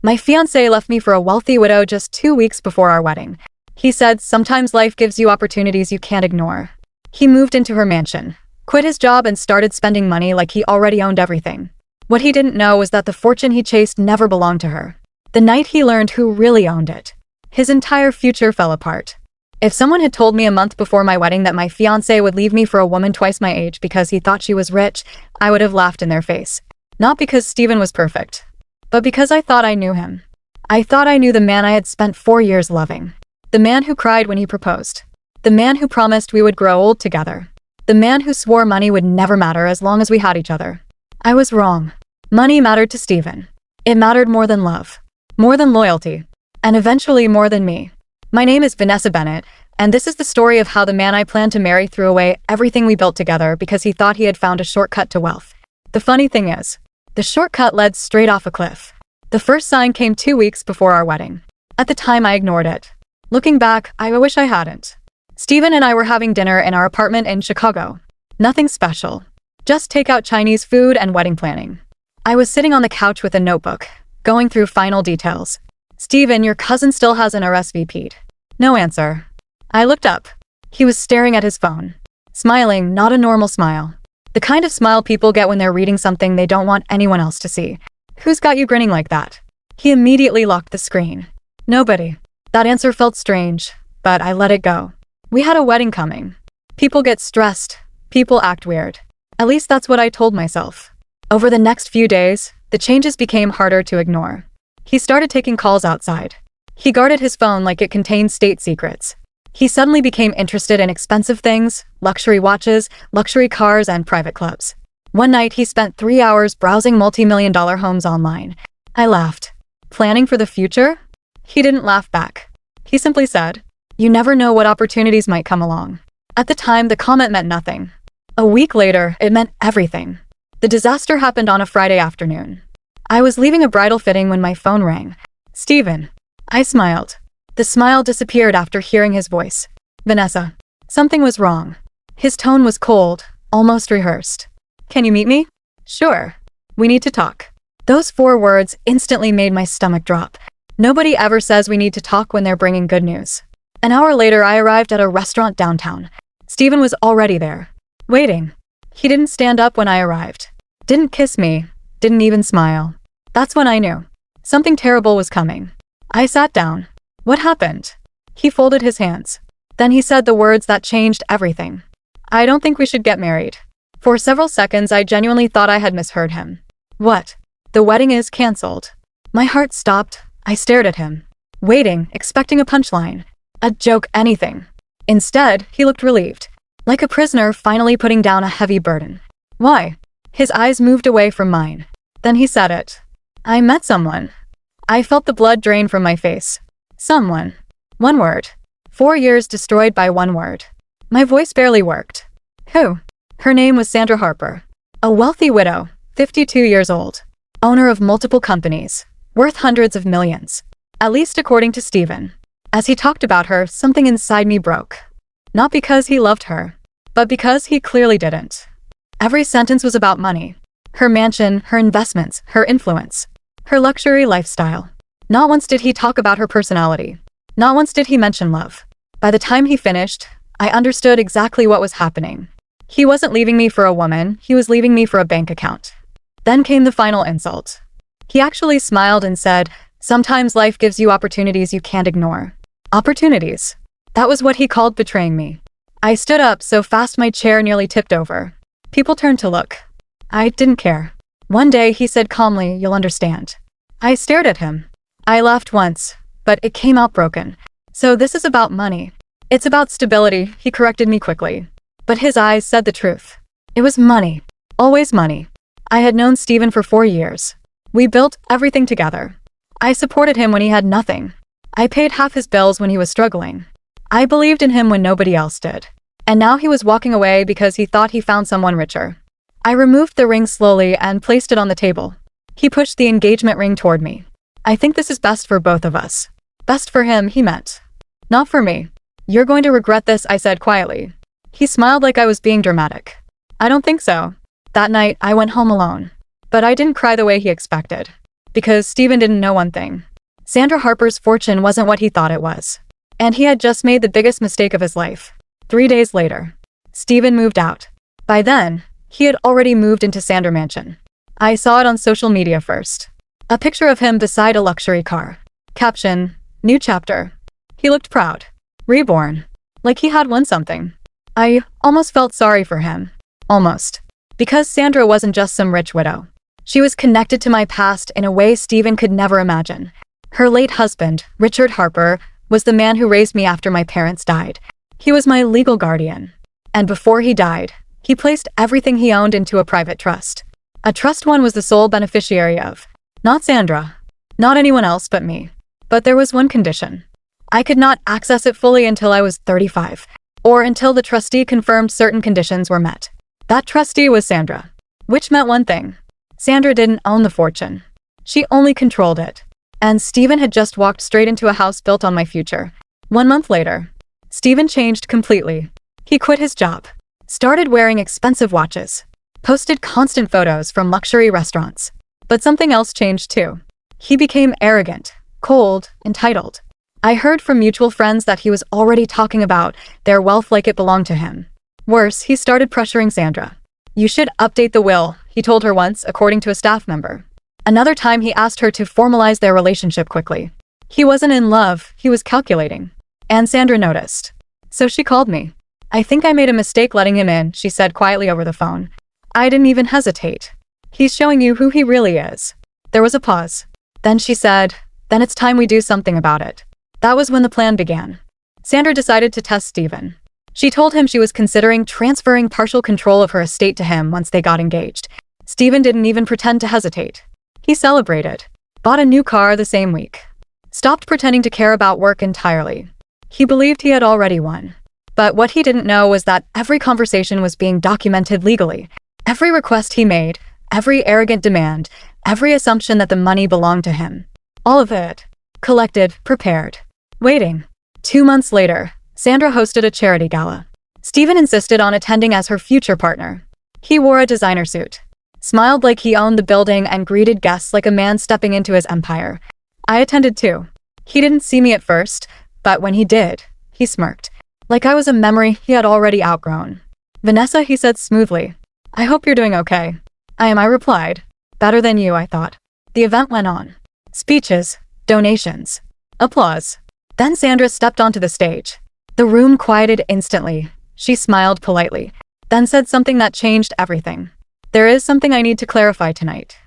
My fiancé left me for a wealthy widow just 2 weeks before our wedding. He said, sometimes life gives you opportunities you can't ignore. He moved into her mansion, quit his job and started spending money like he already owned everything. What he didn't know was that the fortune he chased never belonged to her. The night he learned who really owned it, his entire future fell apart. If someone had told me a month before my wedding that my fiancé would leave me for a woman twice my age because he thought she was rich, I would have laughed in their face. Not because Steven was perfect, but because I thought I knew him. I thought I knew the man I had spent 4 years loving. The man who cried when he proposed. The man who promised we would grow old together. The man who swore money would never matter as long as we had each other. I was wrong. Money mattered to Steven. It mattered more than love. More than loyalty. And eventually more than me. My name is Vanessa Bennett, and this is the story of how the man I planned to marry threw away everything we built together because he thought he had found a shortcut to wealth. The funny thing is, the shortcut led straight off a cliff. The first sign came 2 weeks before our wedding. At the time I ignored it. Looking back, I wish I hadn't. Steven and I were having dinner in our apartment in Chicago. Nothing special. Just takeout Chinese food and wedding planning. I was sitting on the couch with a notebook, going through final details. Steven, your cousin still hasn't RSVP'd. No answer. I looked up. He was staring at his phone. Smiling, not a normal smile. The kind of smile people get when they're reading something they don't want anyone else to see. Who's got you grinning like that? He immediately locked the screen. Nobody. That answer felt strange, but I let it go. We had a wedding coming. People get stressed. People act weird. At least that's what I told myself. Over the next few days, the changes became harder to ignore. He started taking calls outside. He guarded his phone like it contained state secrets. He suddenly became interested in expensive things, luxury watches, luxury cars, and private clubs. One night, he spent 3 hours browsing multi-million-dollar homes online. I laughed. Planning for the future? He didn't laugh back. He simply said, "You never know what opportunities might come along." At the time, the comment meant nothing. A week later, it meant everything. The disaster happened on a Friday afternoon. I was leaving a bridal fitting when my phone rang. Steven. I smiled. The smile disappeared after hearing his voice. Vanessa. Something was wrong. His tone was cold, almost rehearsed. Can you meet me? Sure. We need to talk. Those 4 words instantly made my stomach drop. Nobody ever says we need to talk when they're bringing good news. An hour later, I arrived at a restaurant downtown. Steven was already there, waiting. He didn't stand up when I arrived. Didn't kiss me. Didn't even smile. That's when I knew. Something terrible was coming. I sat down. What happened? He folded his hands. Then he said the words that changed everything. I don't think we should get married. For several seconds, I genuinely thought I had misheard him. What? The wedding is cancelled. My heart stopped. I stared at him, waiting, expecting a punchline. A joke, anything. Instead, he looked relieved. Like a prisoner finally putting down a heavy burden. Why? His eyes moved away from mine. Then he said it. I met someone. I felt the blood drain from my face. Someone. One word. 4 years destroyed by one word. My voice barely worked. Who? Her name was Sandra Harper. A wealthy widow, 52 years old. Owner of multiple companies. Worth hundreds of millions. At least according to Steven. As he talked about her, something inside me broke. Not because he loved her, but because he clearly didn't. Every sentence was about money. Her mansion, her investments, her influence. Her luxury lifestyle. Not once did he talk about her personality. Not once did he mention love. By the time he finished, I understood exactly what was happening. He wasn't leaving me for a woman, he was leaving me for a bank account. Then came the final insult. He actually smiled and said, "Sometimes life gives you opportunities you can't ignore." Opportunities. That was what he called betraying me. I stood up so fast my chair nearly tipped over. People turned to look. I didn't care. One day he said calmly, "You'll understand." I stared at him. I laughed once, but it came out broken. "So this is about money. It's about stability," he corrected me quickly. But his eyes said the truth. It was money. Always money. I had known Steven for 4 years. We built everything together. I supported him when he had nothing. I paid half his bills when he was struggling. I believed in him when nobody else did. And now he was walking away because he thought he found someone richer. I removed the ring slowly and placed it on the table. He pushed the engagement ring toward me. "I think this is best for both of us." Best for him, he meant. Not for me. "You're going to regret this," I said quietly. He smiled like I was being dramatic. "I don't think so." That night, I went home alone. But I didn't cry the way he expected. Because Stephen didn't know one thing. Sandra Harper's fortune wasn't what he thought it was. And he had just made the biggest mistake of his life. 3 days later, Stephen moved out. By then, he had already moved into Sandra Mansion. I saw it on social media first. A picture of him beside a luxury car. Caption, "New chapter." He looked proud. Reborn. Like he had won something. I almost felt sorry for him. Almost. Because Sandra wasn't just some rich widow. She was connected to my past in a way Stephen could never imagine. Her late husband, Richard Harper, was the man who raised me after my parents died. He was my legal guardian. And before he died, he placed everything he owned into a private trust. A trust one was the sole beneficiary of. Not Sandra. Not anyone else but me. But there was one condition. I could not access it fully until I was 35, or until the trustee confirmed certain conditions were met. That trustee was Sandra. Which meant one thing. Sandra didn't own the fortune. She only controlled it. And Stephen had just walked straight into a house built on my future. 1 month later, Stephen changed completely. He quit his job, started wearing expensive watches, posted constant photos from luxury restaurants. But something else changed too. He became arrogant, cold, entitled. I heard from mutual friends that he was already talking about their wealth like it belonged to him. Worse, he started pressuring Sandra. "You should update the will," he told her once, according to a staff member. Another time he asked her to formalize their relationship quickly. He wasn't in love, he was calculating. And Sandra noticed. So she called me. "I think I made a mistake letting him in," she said quietly over the phone. I didn't even hesitate. "He's showing you who he really is." There was a pause. Then she said, "Then it's time we do something about it." That was when the plan began. Sandra decided to test Stephen. She told him she was considering transferring partial control of her estate to him once they got engaged. Stephen didn't even pretend to hesitate. He celebrated. Bought a new car the same week. Stopped pretending to care about work entirely. He believed he had already won. But what he didn't know was that every conversation was being documented legally. Every request he made, every arrogant demand, every assumption that the money belonged to him. All of it. Collected, prepared. Waiting. 2 months later, Sandra hosted a charity gala. Stephen insisted on attending as her future partner. He wore a designer suit, smiled like he owned the building, and greeted guests like a man stepping into his empire. I attended too. He didn't see me at first, but when he did, he smirked. Like I was a memory he had already outgrown. "Vanessa," he said smoothly. "I hope you're doing okay." "I am," I replied. "Better than you," I thought. The event went on. Speeches, donations, applause. Then Sandra stepped onto the stage. The room quieted instantly. She smiled politely, then said something that changed everything. "There is something I need to clarify tonight."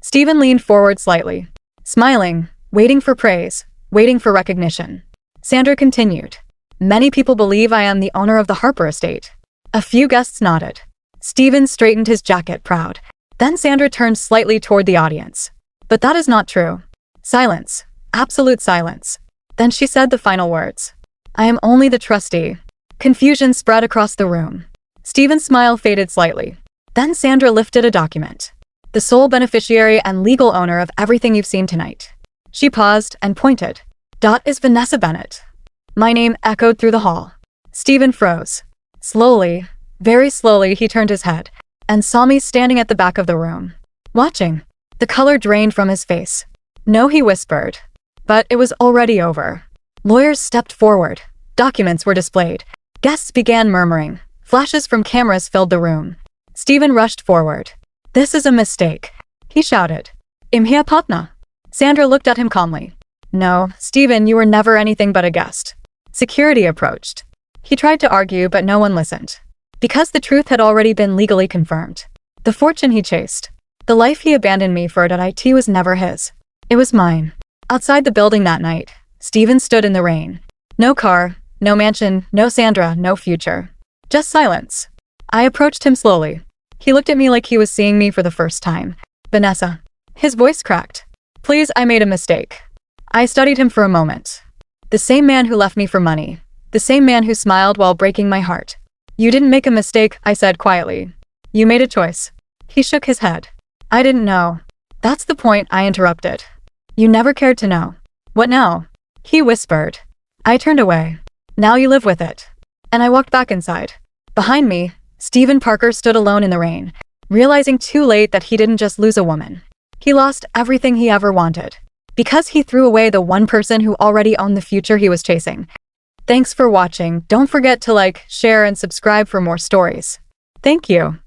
Stephen leaned forward slightly, smiling, waiting for praise, waiting for recognition. Sandra continued. "Many people believe I am the owner of the Harper estate." A few guests nodded. Stephen straightened his jacket, proud. Then Sandra turned slightly toward the audience. "But that is not true." Silence. Absolute silence. Then she said the final words. "I am only the trustee." Confusion spread across the room. Stephen's smile faded slightly. Then Sandra lifted a document. "The sole beneficiary and legal owner of everything you've seen tonight." She paused and pointed. "Dot is Vanessa Bennett." My name echoed through the hall. Stephen froze. Slowly, very slowly, he turned his head and saw me standing at the back of the room, watching. The color drained from his face. "No," he whispered. But it was already over. Lawyers stepped forward. Documents were displayed. Guests began murmuring. Flashes from cameras filled the room. Stephen rushed forward. "This is a mistake," he shouted. "Imhia Patna." Sandra looked at him calmly. "No, Stephen, you were never anything but a guest." Security approached. He tried to argue, but no one listened. Because the truth had already been legally confirmed. The fortune he chased, the life he abandoned me for at IT was never his. It was mine. Outside the building that night, Stephen stood in the rain. No car, no mansion, no Sandra, no future. Just silence. I approached him slowly. He looked at me like he was seeing me for the first time. "Vanessa." His voice cracked. "Please, I made a mistake." I studied him for a moment. The same man who left me for money. The same man who smiled while breaking my heart. "You didn't make a mistake," I said quietly. "You made a choice." He shook his head. "I didn't know." "That's the point," I interrupted. "You never cared to know." "What now?" He whispered. I turned away. "Now you live with it." And I walked back inside. Behind me, Stephen Parker stood alone in the rain, realizing too late that he didn't just lose a woman. He lost everything he ever wanted because he threw away the one person who already owned the future he was chasing. Thanks for watching. Don't forget to like, share, and subscribe for more stories. Thank you.